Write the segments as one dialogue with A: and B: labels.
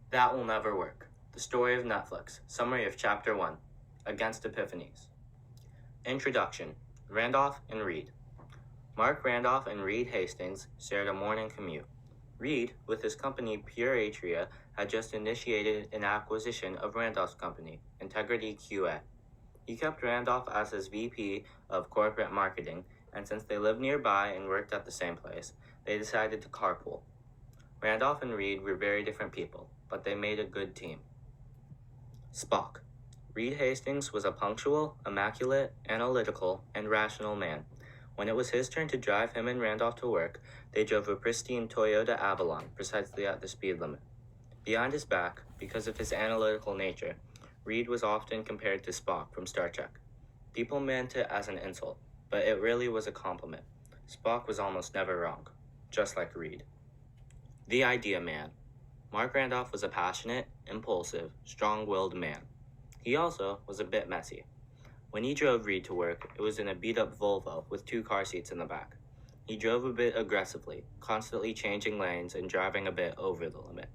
A: That Will Never Work. The Story of Netflix. Summary of Chapter 1. Against Epiphanies. Introduction. Randolph and Reed. Marc Randolph and Reed Hastings shared a morning commute. Reed, with his company Pure Atria, had just initiated an acquisition of Randolph's company, Integrity QA. He kept Randolph as his VP of corporate marketing, and since they lived nearby and worked at the same place, they decided to carpool. Randolph and Reed were very different people, but they made a good team. Spock. Reed Hastings was a punctual, immaculate, analytical, and rational man. When it was his turn to drive him and Randolph to work, they drove a pristine Toyota Avalon precisely at the speed limit. Behind his back, because of his analytical nature, Reed was often compared to Spock from Star Trek. People meant it as an insult, but it really was a compliment. Spock was almost never wrong, just like Reed. The Idea Man. Marc Randolph was a passionate, impulsive, strong-willed man. He also was a bit messy. When he drove Reed to work, it was in a beat-up Volvo with 2 car seats in the back. He drove a bit aggressively, constantly changing lanes and driving a bit over the limit.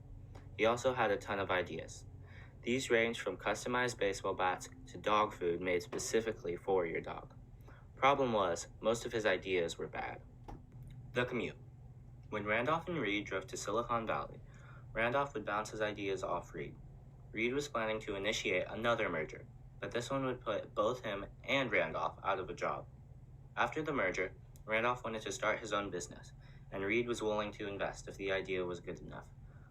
A: He also had a ton of ideas. These ranged from customized baseball bats to dog food made specifically for your dog. Problem was, most of his ideas were bad. The commute. When Randolph and Reed drove to Silicon Valley, Randolph would bounce his ideas off Reed. Reed was planning to initiate another merger, but this one would put both him and Randolph out of a job. After the merger, Randolph wanted to start his own business, and Reed was willing to invest if the idea was good enough.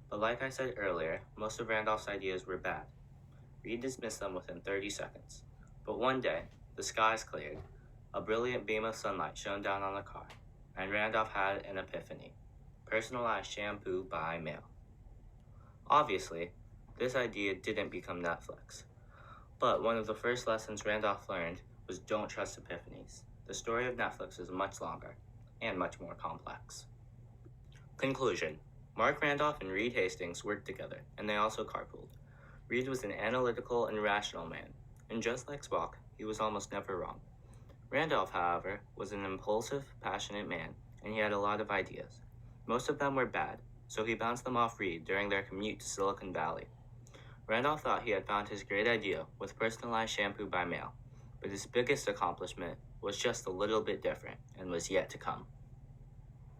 A: But like I said earlier, most of Randolph's ideas were bad. Reed dismissed them within 30 seconds. But one day, the skies cleared, a brilliant beam of sunlight shone down on the car, and Randolph had an epiphany. Personalized shampoo by mail. Obviously, this idea didn't become Netflix. But one of the first lessons Randolph learned was don't trust epiphanies. The story of Netflix is much longer, and much more complex. Conclusion. Marc Randolph and Reed Hastings worked together, and they also carpooled. Reed was an analytical and rational man, and just like Spock, he was almost never wrong. Randolph, however, was an impulsive, passionate man, and he had a lot of ideas. Most of them were bad, so he bounced them off Reed during their commute to Silicon Valley. Randolph thought he had found his great idea with personalized shampoo by mail, but his biggest accomplishment was just a little bit different and was yet to come.